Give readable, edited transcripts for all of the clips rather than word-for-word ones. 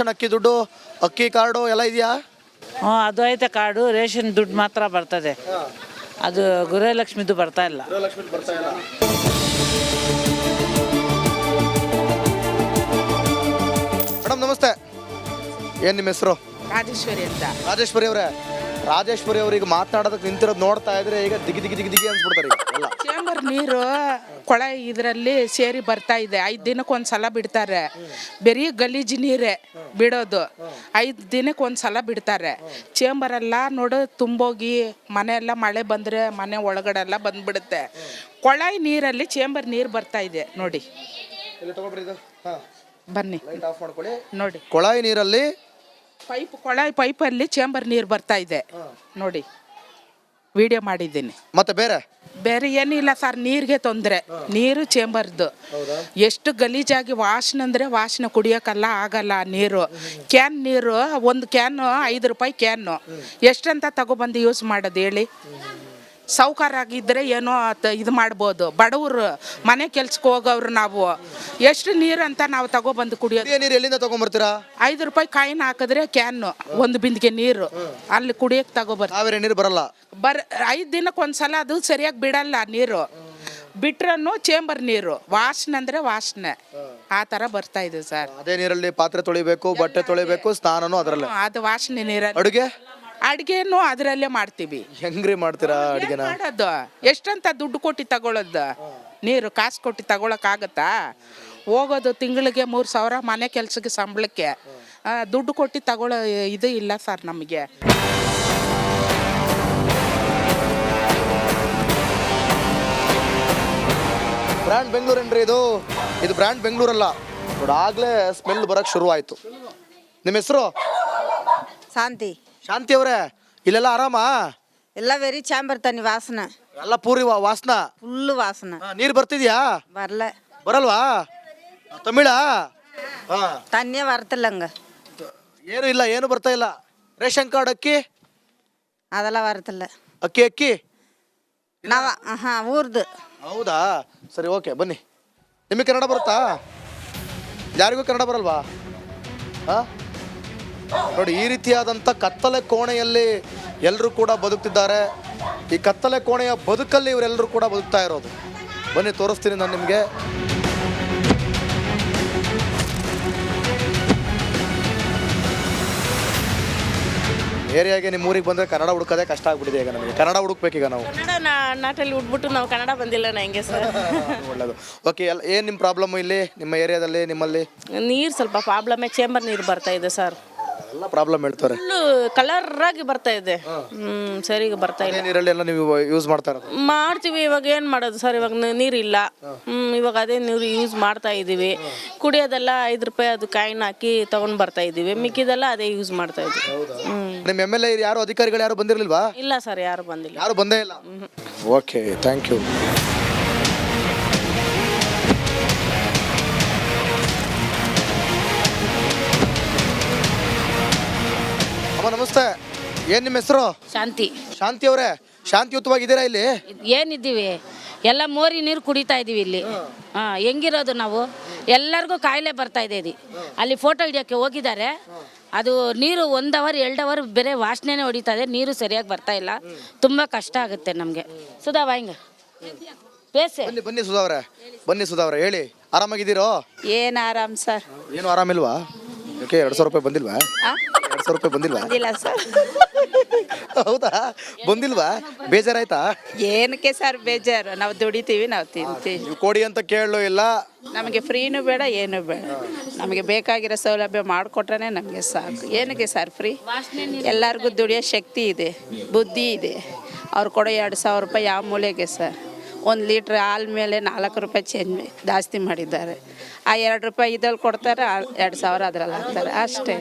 ಅಕ್ಕಿ ದುಡ್ಡು, ಅಕ್ಕಿ ಕಾರ್ಡು ಎಲ್ಲ ಇದೆಯಾ? ಅದು ಐತೆ ಕಾರ್ಡು. ರೇಷನ್ ದುಡ್ಡು ಮಾತ್ರ ಬರ್ತದೆ. ಅದು ಗೃಹಲಕ್ಷ್ಮಿದು ಬರ್ತಾ ಇಲ್ಲ. ಮೇಡಮ್ ನಮಸ್ತೆ, ಏನು ನಿಮ್ಮ ಹೆಸರು? ರಾಜೇಶ್ವರಿ ಅಂತ. ರಾಜೇಶ್ವರಿ ಅವರೇ, ರಾಜೇಶ್ವರಿ ಅವ್ರಿಗೆ ಮಾತನಾಡೋದಕ್ಕೆ ನಿಂತಿರೋದು ನೋಡ್ತಾ ಇದ್ರೆ ಈಗ ದಿಗಿ ದಿಗಿ ದಿಗಿ ದಿಗಿ ಅನ್ಸ್ಬಿಡ್ತಾರೆ ಎಲ್ಲ. ಚೇಂಬರ್ ನೀರು ಕೊಳೆ ಇದರಲ್ಲಿ ಸೇರಿ ಬರ್ತಾ ಇದೆ. 5 ದಿನಕ್ಕೊಂದ್ಸಲ ಬಿಡ್ತಾರೆ. ಬರೀ ಗಲೀಜು ನೀರೇ ಬಿಡೋದು. 5 ದಿನಕ್ಕೊಂದ್ಸಲ ಬಿಡ್ತಾರೆ. ಚೇಂಬರ್ ಎಲ್ಲ ನೋಡು ತುಂಬೋಗಿ ಮನೆಯೆಲ್ಲ ಮಳೆ ಬಂದರೆ ಮನೆ ಒಳಗಡೆ ಎಲ್ಲ ಬಂದ್ಬಿಡುತ್ತೆ. ಕೊಳಾಯಿ ನೀರಲ್ಲಿ ಚೇಂಬರ್ ನೀರು ಬರ್ತಾ ಇದೆ ನೋಡಿ. ಬನ್ನಿ ನೋಡಿ, ಕೊಳಾಯಿ ನೀರಲ್ಲಿ ಕೊಳಾಯಿ ಪೈಪಲ್ಲಿ ಚೇಂಬರ್ ನೀರು ಬರ್ತಾ ಇದೆ ನೋಡಿ. ವಿಡಿಯೋ ಮಾಡಿದ್ದೀನಿ. ಮತ್ತೆ ಬೇರೆ ಏನಿಲ್ಲ ಸರ್, ನೀರಿಗೆ ತೊಂದರೆ. ನೀರು ಚೇಂಬರ್ದು ಎಷ್ಟು ಗಲೀಜಾಗಿ ವಾಸನೆ ಅಂದರೆ ವಾಸನೆ ಕುಡಿಯೋಕ್ಕಲ್ಲ ಆಗಲ್ಲ. ನೀರು ಕ್ಯಾನ್ ನೀರು, ಒಂದು ಕ್ಯಾನು 5 ರೂಪಾಯಿ ಕ್ಯಾನು. ಎಷ್ಟಂತ ತಗೊಬಂದು ಯೂಸ್ ಮಾಡೋದು ಹೇಳಿ? ಸೌಕಾರ ಆಗಿದ್ದರೆ ಏನೋ ಇದು ಮಾಡ್ಬೋದು. ಬಡವರು ಮನೆ ಕೆಲ್ಸಕ್ಕೆ ಹೋಗೋರು ನಾವು ಎಷ್ಟು ನೀರು ಅಂತ ನಾವು ತಗೊಬಂದು ಕುಡಿಯೋದು. ನೀರು ಎಲ್ಲಿಂದ ತಗೊಂಡ್ಬರ್ತೀರಾ? 5 ರೂಪಾಯಿ ಕಾಯಿನ್ ಹಾಕಿದ್ರೆ ಕ್ಯಾನು, ಒಂದು ಬಿಂದಿಗೆ ನೀರು ಅಲ್ಲಿ ಕುಡಿಯೋಕೆ ತಗೊಬರ್ತೀವಿ. ಕಾವೇರಿ ನೀರು ಬರಲ್ಲ. 5 ದಿನಕ್ಕೊಂದ್ಸಲ ಅದು ಸರಿಯಾಗಿ ಬಿಡಲ್ಲ ನೀರು. ಬಿಟ್ರನ್ನು ಚೇಂಬರ್ ನೀರು ವಾಸನೆ ಅಂದರೆ ವಾಸನೆ ಆ ಥರ ಬರ್ತಾ ಇದೆ ಸರ್. ಅದೇ ನೀರಲ್ಲಿ ಪಾತ್ರೆ ತೊಳಿಬೇಕು, ಬಟ್ಟೆ ತೊಳಿಬೇಕು, ಸ್ನಾನನೂ ಅದರಲ್ಲೇ. ಅದು ವಾಸನೆ ನೀರಲ್ಲಿ. ಅಡುಗೆನೂ ಅದರಲ್ಲೇ ಮಾಡ್ತೀವಿ. ಹೆಂಗ್ರಿ ಮಾಡ್ತೀರಾ ಅಡುಗೆನ? ಮಾಡೋದು ಎಷ್ಟಂತ ದುಡ್ಡು ಕೊಟ್ಟು ತಗೊಳ್ಳೋದು. ನೀರು ಕಾಸು ಕೊಟ್ಟು ತಗೊಳಕ್ಕಾಗತ್ತಾ? ಹೋಗೋದು ತಿಂಗಳಿಗೆ 3,000 ಮನೆ ಕೆಲಸಕ್ಕೆ ಸಂಬಳಕ್ಕೆ. ದುಡ್ಡು ಕೊಟ್ಟು ತಗೊಳ್ಳೋ ಇದು ಇಲ್ಲ ಸರ್ ನಮಗೆ. ಬ್ರ್ಯಾಂಡ್ ಬೆಂಗಳೂರೇನ್ರಿ ಇದು? ಇದು ಬ್ರ್ಯಾಂಡ್ ಬೆಂಗಳೂರಲ್ಲ ನೋಡಿ, ಆಗ್ಲೇ ಸ್ಮೆಲ್ ಬರಕ್ ಶುರು ಆಯ್ತು. ನಿಮ್ಮ ಹೆಸರು? ಶಾಂತಿ. ಶಾಂತಿ ಅವರೇ, ಇಲ್ಲೆಲ್ಲ ಆರಾಮಾ? ಎಲ್ಲ ವೆರಿ ಚಾಂಬರ್ ತನಿ ವಾಸನ ಎಲ್ಲ ಪೂರಿ ವಾಸನ, ಫುಲ್ ವಾಸನ. ನೀರು ಬರ್ತಿದ್ಯಾ? ಬರಲ್ವಾ? ತಮಿಳ ತನ್ನೇ ಬರ್ತಲ್ಲಂಗ. ಏನು ಇಲ್ಲ, ಏನು ಬರ್ತಾ ಇಲ್ಲ. ರೇಷನ್ ಕಾರ್ಡ್ ಅಕ್ಕಿ ಅದೆಲ್ಲ ಬರ್ತಲ್ಲ. ಅಕ್ಕಿ ನಾವ ಊರ್ದು. ಹೌದಾ, ಸರಿ ಓಕೆ ಬನ್ನಿ. ನಿಮಗೆ ಕನ್ನಡ ಬರುತ್ತಾ? ಯಾರಿಗೂ ಕನ್ನಡ ಬರಲ್ವಾ? ನೋಡಿ, ಈ ರೀತಿಯಾದಂಥ ಕತ್ತಲೆ ಕೋಣೆಯಲ್ಲಿ ಎಲ್ಲರೂ ಕೂಡ ಬದುಕ್ತಿದ್ದಾರೆ. ಈ ಕತ್ತಲೆ ಕೋಣೆಯ ಬದುಕಲ್ಲಿ ಇವರೆಲ್ಲರೂ ಕೂಡ ಬದುಕ್ತಾ ಇರೋದು. ಬನ್ನಿ ತೋರಿಸ್ತೀನಿ ನಾನು ನಿಮಗೆ. ಏರಿಯಾಗೆ ನಿಮ್ಮ ಊರಿಗೆ ಬಂದರೆ ಕನ್ನಡ ಹುಡುಕೋದೇ ಕಷ್ಟ ಆಗ್ಬಿಟ್ಟಿದೆ ಈಗ ನಮಗೆ. ಕನ್ನಡ ಹುಡುಕ್ಬೇಕೀಗ ನಾವು. ಕನ್ನಡ ನಾಟಲ್ಲಿ ಉಟ್ಬಿಟ್ಟು ನಾವು ಕನ್ನಡ ಬಂದಿಲ್ಲ ನಂಗೆ ಸರ್. ಒಳ್ಳೆಯದು. ಓಕೆ, ಏನು ನಿಮ್ಮ ಪ್ರಾಬ್ಲಮ್ ಇಲ್ಲಿ ನಿಮ್ಮ ಏರಿಯಾದಲ್ಲಿ? ನಿಮ್ಮಲ್ಲಿ ನೀರು ಸ್ವಲ್ಪ ಪ್ರಾಬ್ಲಮ್ಮೇ. ಚೇಂಬರ್ ನೀರು ಬರ್ತಾ ಇದೆ ಸರ್. ಎಲ್ಲ ಪ್ರಾಬ್ಲಮ್ ಹೇಳ್ತಾರೆ. ಫುಲ್ಲು ಕಲರ್ ಆಗಿ ಬರ್ತಾ ಇದೆ. ಸರಿಗೆ ಬರ್ತಾ ಇಲ್ಲ. ನೀರಲ್ಲಿ ಎಲ್ಲ ನೀವು ಯೂಸ್ ಮಾಡ್ತಾ ಇರೋದು? ಮಾಡ್ತೀವಿ. ಇವಾಗ ಏನು ಮಾಡೋದು ಸರ್, ಇವಾಗ ನೀರಿಲ್ಲ. ಇವಾಗ ಅದೇ ನೀರು ಯೂಸ್ ಮಾಡ್ತಾ ಇದ್ದೀವಿ. ಕುಡಿಯೋದೆಲ್ಲ 5 ರೂಪಾಯಿ ಅದು ಕಾಯಿನ್ ಹಾಕಿ ತಗೊಂಡು ಬರ್ತಾ ಇದ್ದೀವಿ. ಮಿಕ್ಕಿದೆಲ್ಲ ಅದೇ ಯೂಸ್ ಮಾಡ್ತಾ ಇದ್ದೀವಿ. ನಿಮ್ಮ MLA ಯಾರು ಅಧಿಕಾರಿಗಳು ಯಾರು ಬಂದಿರಲಿಲ್ವಾ? ಇಲ್ಲ ಸರ್, ಯಾರು ಬಂದಿಲ್ಲ. ಯಾರು ಬಂದೇ ಇಲ್ಲ. Okay, thank you. ನಮಸ್ತೆ, ಏನ್ ನಿಮ್ಮ ಹೆಸರು? ಶಾಂತಿ. ಶಾಂತಿ ಅವರೇ, ಶಾಂತಿಯುತವಾಗಿದ್ದೀರಾ ಇಲ್ಲಿ? ಏನಿದ್ದೀವಿ, ಎಲ್ಲ ಮೋರಿ ನೀರು ಕುಡಿತಾ ಇದೀವಿ ಇಲ್ಲಿ. ಹೆಂಗಿರೋದು ನಾವು? ಎಲ್ಲರಿಗೂ ಕಾಯಿಲೆ ಬರ್ತಾ ಇದೆ. ಅಲ್ಲಿ ಫೋಟೋ ಹಿಡಿಯೋಕ್ಕೆ ಹೋಗಿದ್ದಾರೆ. ಅದು ನೀರು 1 ಅವರ್ 2 ಅವರ್ ಬೇರೆ ವಾಸನೆನೇ ಹೊಡಿತಾ ಇದೆ. ನೀರು ಸರಿಯಾಗಿ ಬರ್ತಾ ಇಲ್ಲ. ತುಂಬ ಕಷ್ಟ ಆಗುತ್ತೆ ನಮಗೆ. ಸುಧಾವ ಹಿಂಗೆ ಬೇಸೆ. ಬನ್ನಿ ಸುಧಾವ್ರೆ, ಬನ್ನಿ ಸುಧಾವ್ರೆ, ಹೇಳಿ. ಆರಾಮಾಗಿದ್ದೀರೋ? ಏನು ಆರಾಮ್ ಸರ್. ಏನು ಆರಾಮಿಲ್ವಾ? ಓಕೆ, 2,000 ರೂಪಾಯಿ ಬಂದಿಲ್ವಾ? 2,000 ರೂಪಾಯಿ ಬಂದಿಲ್ವಾ? ಇಲ್ಲ ಸರ್. ಹೌದಾ, ಬಂದಿಲ್ವಾ? ಬೇಜಾರಾಯ್ತಾ? ಏನಕ್ಕೆ ಸರ್ ಬೇಜಾರು? ನಾವು ದುಡಿತೀವಿ, ನಾವು ತಿಂತೀವಿ. ನೀವು ಕೊಡಿ ಅಂತ ಕೇಳಲು ಇಲ್ಲ. ನಮಗೆ ಫ್ರೀನೂ ಬೇಡ, ಏನೂ ಬೇಡ. ನಮಗೆ ಬೇಕಾಗಿರೋ ಸೌಲಭ್ಯ ಮಾಡಿಕೊಟ್ರೆ ನಮಗೆ ಸಾಕು. ಏನಕ್ಕೆ ಸರ್ ಫ್ರೀ? ಎಲ್ಲರಿಗೂ ದುಡಿಯೋ ಶಕ್ತಿ ಇದೆ, ಬುದ್ಧಿ ಇದೆ. ಅವ್ರು ಕೊಡೋ 2,000 ರೂಪಾಯಿ ಯಾವ ಮೂಲೆಗೆ ಸರ್? 1 ಲೀಟ್ರ್ ಹಾಲ್ ಮೇಲೆ 4 ರೂಪಾಯಿ ಚೇಂಜ್ ಜಾಸ್ತಿ ಮಾಡಿದ್ದಾರೆ. ಆ 2 ರೂಪಾಯಿ ಇದ್ರಲ್ಲಿ ಕೊಡ್ತಾರೆ, 2,000 ಅದರಲ್ಲಿ ಹಾಕ್ತಾರೆ ಅಷ್ಟೇ.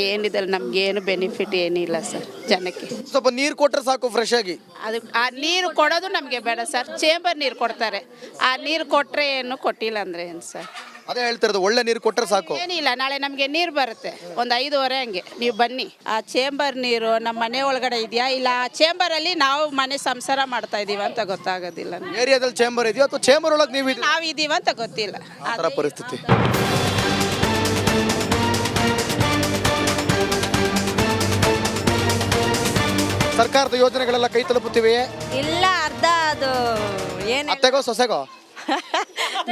ಏನಿದ್ರಲ್ಲಿ ನಮಗೇನು ಬೆನಿಫಿಟ್ ಏನಿಲ್ಲ ಸರ್ ಜನಕ್ಕೆ. ಸ್ವಲ್ಪ ನೀರು ಕೊಟ್ಟರೆ ಸಾಕು ಫ್ರೆಶ್ ಆಗಿ. ಅದು ಆ ನೀರು ಕೊಡೋದು ನಮಗೆ ಬೇಡ ಸರ್. ಚೇಂಬರ್ ನೀರು ಕೊಡ್ತಾರೆ. ಆ ನೀರು ಕೊಟ್ಟರೆ ಏನು, ಕೊಟ್ಟಿಲ್ಲ ಅಂದರೆ ಏನು ಸರ್? ಅದೇ ಹೇಳ್ತಿರೋದು, ಒಳ್ಳೆ ನೀರು ಕೊಟ್ಟರೆ ಸಾಕು. ಏನಿಲ್ಲ, ನಾಳೆ ನಮಗೆ ನೀರು ಬರುತ್ತೆ 1:05 ಹಂಗೆ. ನೀವು ಬನ್ನಿ. ಆ ಚೇಂಬರ್ ನೀರು ನಮ್ಮ ಮನೆ ಒಳಗಡೆ ಇದೆಯಾ ಇಲ್ಲ ಆ ಚೇಂಬರಲ್ಲಿ ನಾವು ಮನೆ ಸಂಸಾರ ಮಾಡ್ತಾ ಇದೀವಿ ಅಂತ ಗೊತ್ತಾಗೋದಿಲ್ಲ. ಏರಿಯಾದಲ್ಲಿ ಚೇಂಬರ್ ಇದೆಯಾ ಅಥವಾ ಚೇಂಬರ್ ಒಳಗೆ ನಾವು ಇದೀವ ಅಂತ ಗೊತ್ತಿಲ್ಲ. ಆ ಥರ ಪರಿಸ್ಥಿತಿ. ಸರ್ಕಾರದ ಯೋಜನೆಗಳೆಲ್ಲ ಕೈ ತಲುಪುತ್ತಿವೆಯೇ? ಇಲ್ಲ, ಅರ್ಧ ಅದು ಏನು ಅತ್ತೆಗೋ ಸೊಸೆಗೋ?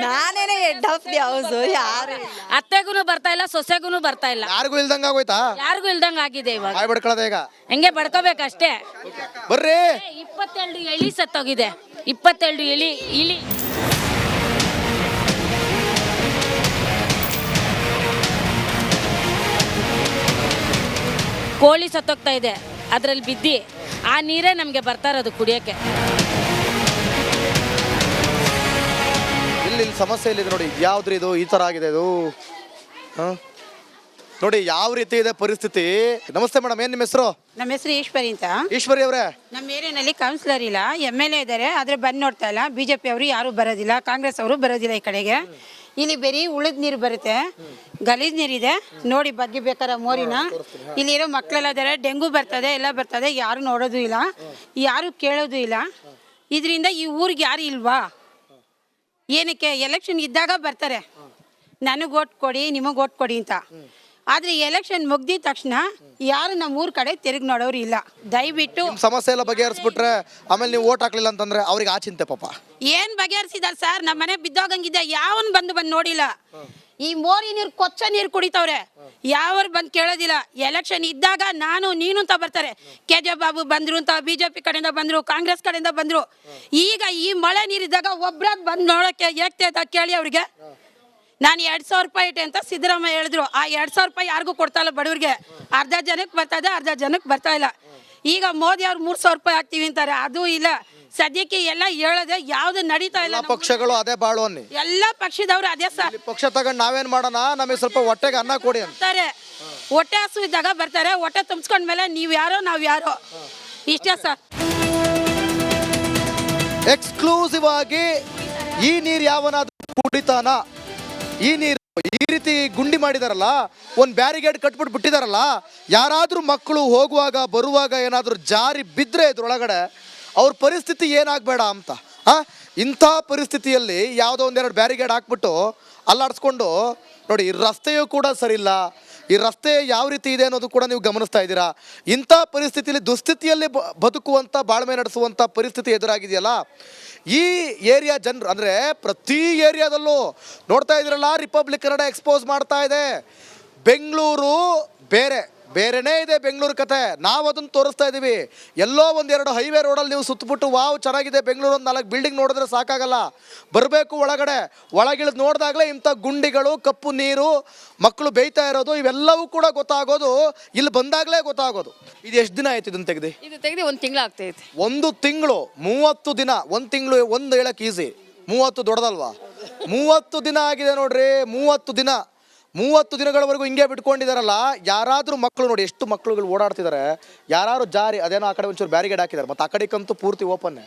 ನಾನೇನೆ ಹೆಡ್ ಆಫ್ ದಿ ಹೌಸ್. ಯಾರು ಅತ್ತೆಗೂ ಬರ್ತಾ ಇಲ್ಲ, ಸೊಸೆಗೂ ಬರ್ತಾ ಇಲ್ಲ, ಯಾರಿಗೂ ಇಲ್ದಂಗ ಆಗೋಯ್ತಾ? ಯಾರಿಗೂ ಇಲ್ದಂಗ ಆಗಿದೆ ಇವಾಗ. ಬಾಯ್ ಬಡ್ಕೊಳ್ಳೋದ ಈಗ? ಹೆಂಗೆ ಬಡ್ಕೋಬೇಕಷ್ಟೇ. ಬರ್ರಿ. 22 ಎಲಿ ಸತ್ತೋಗಿದೆ, 22 ಇಲಿ. ಕೋಳಿ ಸತ್ತೋಗ್ತಾ ಇದೆ ಅದ್ರಲ್ಲಿ ಬಿದ್ದಿ. ಆ ನೀರೇ ನಮಗೆ ಬರ್ತಾ ಇರೋದು ಕುಡಿಯೋಕ್ಕೆ. ಇಲ್ಲಿ ಸಮಸ್ಯೆ ಇಲ್ಲಿದೆ ನೋಡಿ. ಯಾವ್ದ್ರಿ ಇದು ಈ ತರ ಆಗಿದೆ ಇದು? ನೋಡಿ ಯಾವ ರೀತಿ ಇದೆ ಪರಿಸ್ಥಿತಿ. ನಮಸ್ತೆ ಮೇಡಮ್, ಏನ್ ನಿಮ್ಮ ಹೆಸರು? ನಮ್ಮ ಹೆಸರು ಈಶ್ವರಿ ಅಂತ. ಈಶ್ವರಿ ಅವರೇ, ನಮ್ಮ ಏರಿಯಾನಲ್ಲಿ ಕೌನ್ಸಿಲರ್ ಇಲ್ಲ, MLA ಇದ್ದಾರೆ, ಆದರೆ ಬಂದು ನೋಡ್ತಾ ಇಲ್ಲ. BJP ಅವರು ಯಾರು ಬರೋದಿಲ್ಲ, ಕಾಂಗ್ರೆಸ್ ಅವರು ಬರೋದಿಲ್ಲ ಈ ಕಡೆಗೆ. ಇಲ್ಲಿ ಬರೀ ಉಳಿದ ನೀರು ಬರುತ್ತೆ, ಗಲೀಜ್ ನೀರಿದೆ. ನೋಡಿ ಬಗ್ಗೆ ಬೇಕಾರೆ ಮೋರಿನ. ಇಲ್ಲಿರೋ ಮಕ್ಕಳೆಲ್ಲ ಇದ್ದಾರೆ, ಡೆಂಗು ಬರ್ತದೆ, ಎಲ್ಲ ಬರ್ತದೆ, ಯಾರು ನೋಡೋದು ಇಲ್ಲ, ಯಾರು ಕೇಳೋದು ಇಲ್ಲ. ಇದರಿಂದ ಈ ಊರಿಗೆ ಯಾರು ಇಲ್ವಾ? ಏನಕ್ಕೆ ಎಲೆಕ್ಷನ್ ಇದ್ದಾಗ ಬರ್ತಾರೆ, ನನಗೆ ಓಟ್ ಕೊಡಿ, ನಿಮಗೆ ಓಟ್ ಕೊಡಿ ಅಂತ. ಆದರೆ ಎಲೆಕ್ಷನ್ ಮುಗ್ದಿದ ತಕ್ಷಣ ಯಾರು ನಮ್ಮ ಊರ ಕಡೆ ತಿರುಗಿ ನೋಡೋರು ಇಲ್ಲ. ದಯವಿಟ್ಟು ಸಮಸ್ಯೆ ಎಲ್ಲ ಬಗೆಹರಿಸ್ಬಿಟ್ರೆ ಆಮೇಲೆ ನೀವು ಓಟ್ ಹಾಕ್ಲಿಲ್ಲ ಅಂತಂದ್ರೆ ಅವ್ರಿಗೆ ಆ ಚಿಂತೆ ಪಾಪ. ಏನು ಬಗೆಹರಿಸಿದಾರೆ ಸರ್? ನಮ್ಮ ಮನೆ ಬಿದ್ದೋಗಂಗಿದೆ, ಯಾವನ್ ಬಂದು ನೋಡಿಲ್ಲ. ಈ ಮೋರಿ ನೀರು ಕೊಚ್ಚ ನೀರು ಕುಡಿತವ್ರೆ, ಯಾವರು ಬಂದು ಕೇಳೋದಿಲ್ಲ. ಎಲೆಕ್ಷನ್ ಇದ್ದಾಗ ನಾನು ನೀನು ಅಂತ ಬರ್ತಾರೆ. KJ ಬಾಬು ಬಂದ್ರು ಅಂತ, BJP ಕಡೆಯಿಂದ ಬಂದ್ರು, ಕಾಂಗ್ರೆಸ್ ಕಡೆಯಿಂದ ಬಂದ್ರು. ಈಗ ಈ ಮಳೆ ನೀರಿದ್ದಾಗ ಒಬ್ರಾದ್ ಬಂದು ನೋಡೋಕ್ಕೆ ಏಕ್ತೆ ಅಂತ ಕೇಳಿ ಅವ್ರಿಗೆ. ನಾನು 2,000 ರೂಪಾಯಿ ಇಟ್ಟೆ ಅಂತ ಸಿದ್ದರಾಮಯ್ಯ ಹೇಳಿದ್ರು. ಆ 2,000 ರೂಪಾಯಿ ಯಾರಿಗೂ ಕೊಡ್ತಾ ಇಲ್ಲ ಬಡವ್ರಿಗೆ. ಅರ್ಧ ಜನಕ್ಕೆ ಬರ್ತಾ ಇದೆ, ಅರ್ಧ ಜನಕ್ಕೆ ಬರ್ತಾ ಇಲ್ಲ. ಈಗ ಮೋದಿ ಅವ್ರು 3,000 ರೂಪಾಯಿ ಹಾಕ್ತೀವಿ ಅಂತಾರೆ, ಅದು ಇಲ್ಲ. ಸದ್ಯಕ್ಕೆ ಎಲ್ಲ ಹೇಳೋದೆ ಯಾವ್ದು ನಡೀತಾ ಇಲ್ಲ. ಪಕ್ಷಗಳು ಅದೇ ಬಾಳು ಅನ್ನಿ. ಎಲ್ಲ ಪಕ್ಷದವ್ರು ಅದೇ ಸರ್. ಪಕ್ಷ ತಗೊಂಡು ನಾವೇನ್ ಮಾಡೋಣ, ನಮಗೆ ಸ್ವಲ್ಪ ಹೊಟ್ಟೆಗೆ ಅನ್ನ ಕೊಡಿ ಅಂತಾರೆ. ಹೊಟ್ಟೆ ಹಸು ಇದ್ದಾಗ ಬರ್ತಾರೆ, ಹೊಟ್ಟೆ ತುಂಬಿಸ್ಕೊಂಡ್ಮೇಲೆ ನೀವು ಯಾರೋ ನಾವು ಯಾರೋ, ಇಷ್ಟೇ ಸರ್. ಎಕ್ಸ್ಕ್ಲೂಸಿವ್ ಆಗಿ ಈ ನೀರು ಯಾವನಾದ್ರೂ ಕುಡಿತಾನ? ಈ ನೀರು ಈ ರೀತಿ ಗುಂಡಿ ಮಾಡಿದಾರಲ್ಲ, ಒಂದು ಬ್ಯಾರಿಗೇಡ್ ಕಟ್ಬಿಟ್ಟು ಬಿಟ್ಟಿದಾರಲ್ಲ, ಯಾರಾದ್ರೂ ಮಕ್ಕಳು ಹೋಗುವಾಗ ಬರುವಾಗ ಏನಾದ್ರೂ ಜಾರಿ ಬಿದ್ರೆ ಇದ್ರೊಳಗಡೆ ಅವ್ರ ಪರಿಸ್ಥಿತಿ ಏನಾಗಬೇಡ ಅಂತ. ಇಂಥ ಪರಿಸ್ಥಿತಿಯಲ್ಲಿ ಯಾವುದೋ ಒಂದೆರಡು ಬ್ಯಾರಿಗೇಡ್ ಹಾಕ್ಬಿಟ್ಟು ಅಲ್ಲಾಡಿಸ್ಕೊಂಡು ನೋಡಿ. ಈ ರಸ್ತೆಯೂ ಕೂಡ ಸರಿ ಇಲ್ಲ. ಈ ರಸ್ತೆ ಯಾವ ರೀತಿ ಇದೆ ಅನ್ನೋದು ಕೂಡ ನೀವು ಗಮನಿಸ್ತಾ ಇದ್ದೀರಾ. ಇಂಥ ಪರಿಸ್ಥಿತಿಯಲ್ಲಿ ದುಸ್ಥಿತಿಯಲ್ಲಿ ಬದುಕುವಂಥ, ಬಾಳ್ಮೆ ನಡೆಸುವಂಥ ಪರಿಸ್ಥಿತಿ ಎದುರಾಗಿದೆಯಲ್ಲ. ಈ ಏರಿಯಾ ಜನರು ಅಂದರೆ ಪ್ರತಿ ಏರಿಯಾದಲ್ಲೂ ನೋಡ್ತಾ ಇದ್ದೀರಲ್ಲ, ರಿಪಬ್ಲಿಕ್ ಕನ್ನಡ ಎಕ್ಸ್ಪೋಸ್ ಮಾಡ್ತಾ ಇದೆ. ಬೆಂಗಳೂರು ಬೇರೆನೇ ಇದೆ ಬೆಂಗಳೂರು ಕತೆ. ನಾವು ಅದನ್ನು ತೋರಿಸ್ತಾ ಇದ್ದೀವಿ. ಎಲ್ಲೋ ಒಂದೆರಡು ಹೈವೇ ರೋಡಲ್ಲಿ ನೀವು ಸುತ್ತಬಿಟ್ಟು ವಾವ್ ಚೆನ್ನಾಗಿದೆ ಬೆಂಗಳೂರು, ಒಂದು 4 ಬಿಲ್ಡಿಂಗ್ ನೋಡಿದ್ರೆ ಸಾಕಾಗಲ್ಲ. ಬರಬೇಕು ಒಳಗಿಳಿದು ನೋಡಿದಾಗಲೇ ಇಂಥ ಗುಂಡಿಗಳು, ಕಪ್ಪು ನೀರು, ಮಕ್ಕಳು ಬೇಯ್ತಾ ಇರೋದು, ಇವೆಲ್ಲವೂ ಕೂಡ ಗೊತ್ತಾಗೋದು ಇಲ್ಲಿ ಬಂದಾಗಲೇ ಗೊತ್ತಾಗೋದು. ಇದು ಎಷ್ಟು ದಿನ ಆಯ್ತು ಇದನ್ನು ತೆಗೆದು? ಇದು ತೆಗೆದು 1 ತಿಂಗಳು ಆಗ್ತೈತೆ. 1 ತಿಂಗಳು, 30 ದಿನ. 1 ತಿಂಗಳು ಒಂದು ಹೇಳಕ್ಕೆ ಈಸಿ, 30 ದೊಡ್ಡದಲ್ವಾ? 30 ದಿನ ಆಗಿದೆ ನೋಡ್ರಿ. 30 ದಿನಗಳವರೆಗೂ ಹಿಂಗೆ ಬಿಟ್ಕೊಂಡಿದಾರಲ್ಲ. ಯಾರಾದ್ರೂ ಮಕ್ಕಳು ನೋಡಿ, ಎಷ್ಟು ಮಕ್ಕಳುಗಳು ಓಡಾಡ್ತಿದ್ದಾರೆ. ಯಾರು ಜಾರಿ ಅದೇನೋ ಆ ಕಡೆ ಒಂಚೂರು ಬ್ಯಾರಿಗೇಡ್ ಹಾಕಿದ್ದಾರೆ, ಮತ್ತೆ ಆ ಕಡೆಗಂತೂ ಪೂರ್ತಿ ಓಪನ್.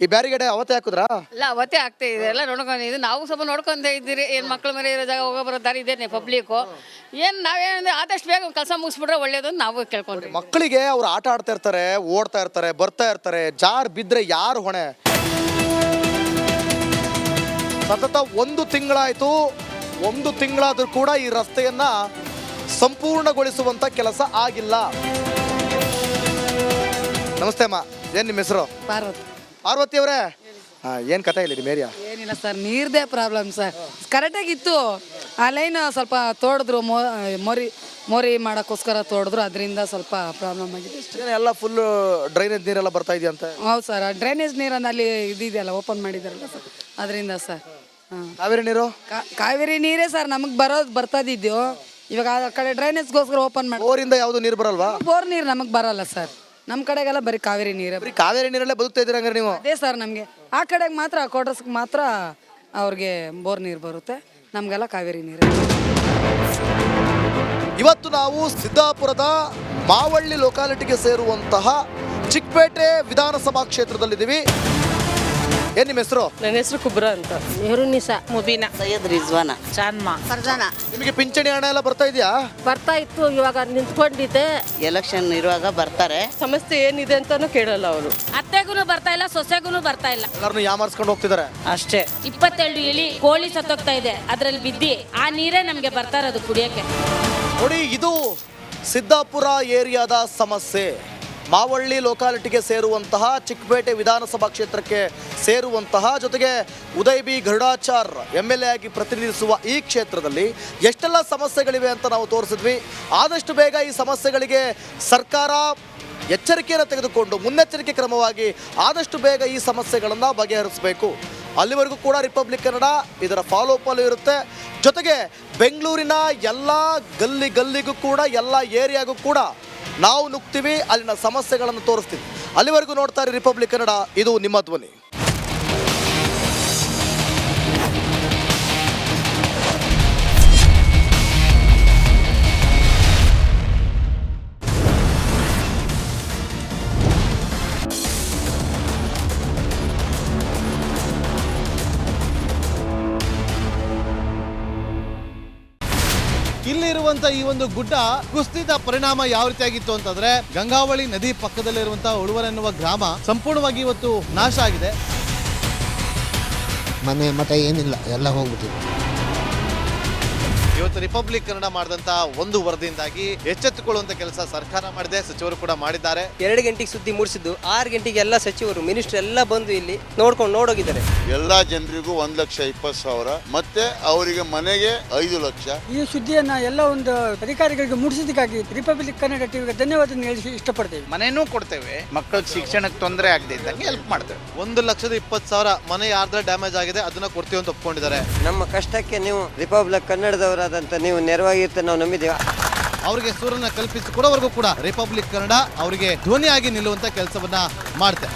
ಈ ಬ್ಯಾರಿಗೇಡ್ ಅವತ್ತೇ ಹಾಕಿದ್ರಾ? ಇಲ್ಲ, ಅವತ್ತೇ ಆಗ್ತಾ ಇದೆ. ಎಲ್ಲ ನೋಡ್ಕೊಂಡಿದ್ದು ನಾವು ಸ್ವಲ್ಪ ನೋಡ್ಕೊಂತ ಇದ್ದೀರಿ. ಏನು ಮಕ್ಕಳ ಮೇಲೆ ಇರೋ ಜಾಗ ಹೋಗೋ ಬರೋ ದಾರಿ ಇದೇನೆ ಪಬ್ಲಿಕ್ಕು. ಏನು ನಾವೇನಂದ್ರೆ ಆದಷ್ಟು ಬೇಗ ಕೆಲಸ ಮುಗಿಸ್ಬಿಟ್ರೆ ಒಳ್ಳೇದು ಅಂತ ನಾವು ಕೇಳ್ಕೊಂಡ್ರಿ. ಮಕ್ಕಳಿಗೆ ಅವ್ರು ಆಟ ಆಡ್ತಾ ಇರ್ತಾರೆ, ಓಡ್ತಾ ಇರ್ತಾರೆ, ಬರ್ತಾ ಇರ್ತಾರೆ. ಜಾರ್ ಬಿದ್ದರೆ ಯಾರು ಹೊಣೆ? ಸತತ 1 ತಿಂಗಳಾಯ್ತು. 1 ತಿಂಗಳಾದ್ರೂ ಕೂಡ ಈ ರಸ್ತೆಯನ್ನ ಸಂಪೂರ್ಣಗೊಳಿಸುವಂತ ಕೆಲಸ ಆಗಿಲ್ಲ. ನಮಸ್ತೆ ಅಮ್ಮ, ಏನ್ ನಿಮ್ಮ ಹೆಸರು? ಪಾರ್ವತಿ ಅವರೇ, ಏನ್ ಕಥೆ ಇಲ್ಲ ನಿಮ್ಮ ಏರಿಯಾ? ಏನಿಲ್ಲ ಸರ್, ನೀರ್ದೇ ಪ್ರಾಬ್ಲಮ್ ಸರ್. ಕರೆಕ್ಟಾಗಿತ್ತು, ಆ ಲೈನ್ ಸ್ವಲ್ಪ ತೋಡಿದ್ರು, ಮೋರಿ ಮಾಡೋಕ್ಕೋಸ್ಕರ ತೋಡಿದ್ರು, ಅದರಿಂದ ಸ್ವಲ್ಪ ಪ್ರಾಬ್ಲಮ್ ಆಗಿದೆ. ಎಲ್ಲ ಫುಲ್ ಡ್ರೈನೇಜ್ ನೀರೆಲ್ಲ ಬರ್ತಾ ಇದೆಯಂತೆ. ಹೌದು ಸರ್, ಡ್ರೈನೇಜ್ ನೀರನ್ನು ಅಲ್ಲಿ ಇದೆಯಲ್ಲ ಓಪನ್ ಮಾಡಿದಾರಲ್ಲ ಸರ್, ಅದರಿಂದ ಸರ್. ಕಾವೇರಿ ನೀರು? ಕಾವೇರಿ ನೀರೇ ಸರ್ ನಮಗೆ ಬರ್ತಾದಿದ್ದು. ಇವಾಗ ಆ ಕಡೆ ಡ್ರೈನೇಜ್ಗೋಸ್ಕರ ಓಪನ್ ಮಾಡಿ. ಬೋರಿಂದ ಯಾವುದು ನೀರು ಬರಲ್ವಾ? ಬೋರ್ ನೀರು ನಮಗೆ ಬರಲ್ಲ ಸರ್. ನಮ್ಮ ಕಡೆಗೆಲ್ಲ ಬರೀ ಕಾವೇರಿ ನೀರೇ. ಬರೀ ಕಾವೇರಿ ನೀರಲ್ಲೇ ಬದುಕ್ತಾ ಇದ್ದೀರಾ ಹಂಗಾರೆ ನೀವು? ಅದೇ ಸರ್, ನಮಗೆ ಆ ಕಡೆಗೆ ಮಾತ್ರ, ಕ್ವಾರ್ಟರ್ಸ್ಗೆ ಮಾತ್ರ ಅವ್ರಿಗೆ ಬೋರ್ ನೀರು ಬರುತ್ತೆ, ನಮಗೆಲ್ಲ ಕಾವೇರಿ ನೀರು. ಇವತ್ತು ನಾವು ಸಿದ್ದಾಪುರದ ಮಾವಳ್ಳಿ ಲೊಕಾಲಿಟಿಗೆ ಸೇರುವಂತಹ ಚಿಕ್ಕಪೇಟೆ ವಿಧಾನಸಭಾ ಕ್ಷೇತ್ರದಲ್ಲಿದ್ದೀವಿ. ಏನ್ ನಿಮ್ಮ ಹೆಸರು? ನನ್ನ ಹೆಸರು ಕುಬ್ರಾ ಅಂತ. ಮೆಹರುನಿಸಾ, ಮುಬೀನಾ, ಸೈಯದ್ ರಿಜ್ವಾನ, ಚಾನ್ಮ, ಫರ್ಜಾನ. ನಿಮಗೆ ಪಿಂಚಣಿ ಹಣ ಎಲ್ಲ ಬರ್ತಾ ಇದೆಯಾ? ಬರ್ತಾ ಇತ್ತು, ಇವಾಗ ನಿಂತ್ಕೊಂಡಿದೆ. ಎಲೆಕ್ಷನ್ ಇರುವಾಗ ಬರ್ತಾರೆ. ಸಮಸ್ಯೆ ಏನಿದೆ ಅಂತಾನು ಕೇಳಲ್ಲ ಅವರು. ಅತ್ತೆಗೂ ಬರ್ತಾ ಇಲ್ಲ, ಸೊಸೆಗೂ ಬರ್ತಾ ಇಲ್ಲ. ಎಲ್ಲರನ್ನು ಯಾಮಾರಿಸ್ಕೊಂಡು ಹೋಗ್ತಿದ್ದಾರೆ ಅಷ್ಟೇ. 22 ಕೋಳಿ ಸತ್ತೋಗ್ತಾ ಇದೆ ಅದ್ರಲ್ಲಿ ಬಿದ್ದಿ. ಆ ನೀರೇ ನಮಗೆ ಬರ್ತಾ ಇರೋದು ಕುಡಿಯೋಕ್ಕೆ. ನೋಡಿ, ಇದು ಸಿದ್ದಾಪುರ ಏರಿಯಾದ ಸಮಸ್ಯೆ. ಮಾವಳ್ಳಿ ಲೋಕಾಲಿಟಿಗೆ ಸೇರುವಂತಹ ಚಿಕ್ಕಪೇಟೆ ವಿಧಾನಸಭಾ ಕ್ಷೇತ್ರಕ್ಕೆ ಸೇರುವಂತಹ ಜೊತೆಗೆ ಉದಯ್ ಬಿ ಗರುಡಾಚಾರ್ MLA ಆಗಿ ಪ್ರತಿನಿಧಿಸುವ ಈ ಕ್ಷೇತ್ರದಲ್ಲಿ ಎಷ್ಟೆಲ್ಲ ಸಮಸ್ಯೆಗಳಿವೆ ಅಂತ ನಾವು ತೋರಿಸಿದ್ವಿ. ಆದಷ್ಟು ಬೇಗ ಈ ಸಮಸ್ಯೆಗಳಿಗೆ ಸರ್ಕಾರ ಎಚ್ಚರಿಕೆಯನ್ನು ತೆಗೆದುಕೊಂಡು ಮುನ್ನೆಚ್ಚರಿಕೆ ಕ್ರಮವಾಗಿ ಆದಷ್ಟು ಬೇಗ ಈ ಸಮಸ್ಯೆಗಳನ್ನು ಬಗೆಹರಿಸಬೇಕು. ಅಲ್ಲಿವರೆಗೂ ಕೂಡ ರಿಪಬ್ಲಿಕ್ ಕನ್ನಡ ಇದರ ಫಾಲೋ ಅಪ್ ಅಲ್ಲೂ ಇರುತ್ತೆ. ಜೊತೆಗೆ ಬೆಂಗಳೂರಿನ ಎಲ್ಲ ಗಲ್ಲಿಗೂ ಕೂಡ ಎಲ್ಲ ಏರಿಯಾಗೂ ಕೂಡ ನಾವು ನುಗ್ತೀವಿ, ಅಲ್ಲಿನ ಸಮಸ್ಯೆಗಳನ್ನು ತೋರಿಸ್ತೀವಿ. ಅಲ್ಲಿವರೆಗೂ ನೋಡ್ತಾ ಇರಿ ರಿಪಬ್ಲಿಕ್ ಕನ್ನಡ, ಇದು ನಿಮ್ಮ ಧ್ವನಿ. ಇಲ್ಲಿರುವಂತ ಈ ಒಂದು ಗುಡ್ಡ ಕುಸಿದ ಪರಿಣಾಮ ಯಾವ ರೀತಿಯಾಗಿತ್ತು ಅಂತಂದ್ರೆ ಗಂಗಾವಳಿ ನದಿ ಪಕ್ಕದಲ್ಲಿರುವಂತಹ ಉಳುವರ್ ಎನ್ನುವ ಗ್ರಾಮ ಸಂಪೂರ್ಣವಾಗಿ ಇವತ್ತು ನಾಶ ಆಗಿದೆ. ಮನೆ ಮಠ ಏನಿಲ್ಲ, ಎಲ್ಲ ಹೋಗ್ಬಿಟ್ಟಿದೆ. ಇವತ್ತು ರಿಪಬ್ಲಿಕ್ ಕನ್ನಡ ಮಾಡಿದಂತ ಒಂದು ವರದಿಯಿಂದಾಗಿ ಎಚ್ಚೆತ್ತುಕೊಳ್ಳುವಂತ ಕೆಲಸ ಸರ್ಕಾರ ಮಾಡಿದೆ, ಸಚಿವರು ಕೂಡ ಮಾಡಿದ್ದಾರೆ. 2 ಗಂಟೆಗೆ ಸುದ್ದಿ ಮೂಡಿಸಿದ್ದು 6 ಗಂಟೆಗೆ ಎಲ್ಲ ಸಚಿವರು ಮಿನಿಸ್ಟರ್ ಎಲ್ಲ ಬಂದು ಇಲ್ಲಿ ನೋಡೋಗಿದ್ದಾರೆ. ಎಲ್ಲಾ ಜನರಿಗೂ 1,20,000 ಮತ್ತೆ ಅವರಿಗೆ ಮನೆಗೆ 5 ಲಕ್ಷ. ಈ ಸುದ್ದಿಯನ್ನ ಎಲ್ಲ ಒಂದು ಅಧಿಕಾರಿಗಳಿಗೆ ಮೂಡಿಸಿದ್ದಕ್ಕಾಗಿ ರಿಪಬ್ಲಿಕ್ ಕನ್ನಡ ಟಿವಿಗೆ ಧನ್ಯವಾದ ಹೇಳಿ ಇಷ್ಟಪಡ್ತೇವೆ. ಮನೆಯೂ ಕೊಡ್ತೇವೆ, ಮಕ್ಕಳ ಶಿಕ್ಷಣಕ್ಕೆ ತೊಂದರೆ ಆಗದೆ ಇದ್ದಂಗೆ ಹೆಲ್ಪ್ ಮಾಡ್ತೇವೆ. 1,20,000 ಮನೆ ಯಾರ್ದ್ರ ಡ್ಯಾಮೇಜ್ ಆಗಿದೆ ಅದನ್ನ ಕೊಡ್ತೀವಿ ಅಂತ ಒಪ್ಕೊಂಡಿದ್ದಾರೆ. ನಮ್ಮ ಕಷ್ಟಕ್ಕೆ ನೀವು ರಿಪಬ್ಲಿಕ್ ಕನ್ನಡದವರಾದಂತ ನೀವು ನೆರವಾಗಿರ್ತ ನಾವು ನಂಬಿದ್ದೇವೆ. ಅವರಿಗೆ ಸೂರನ್ನ ಕಲ್ಪಿಸಿಕೊಡೋವರೆಗೂ ಕೂಡ ರಿಪಬ್ಲಿಕ್ ಕನ್ನಡ ಅವರಿಗೆ ಧ್ವನಿಯಾಗಿ ನಿಲ್ಲುವಂತ ಕೆಲಸವನ್ನ ಮಾಡ್ತಾರೆ.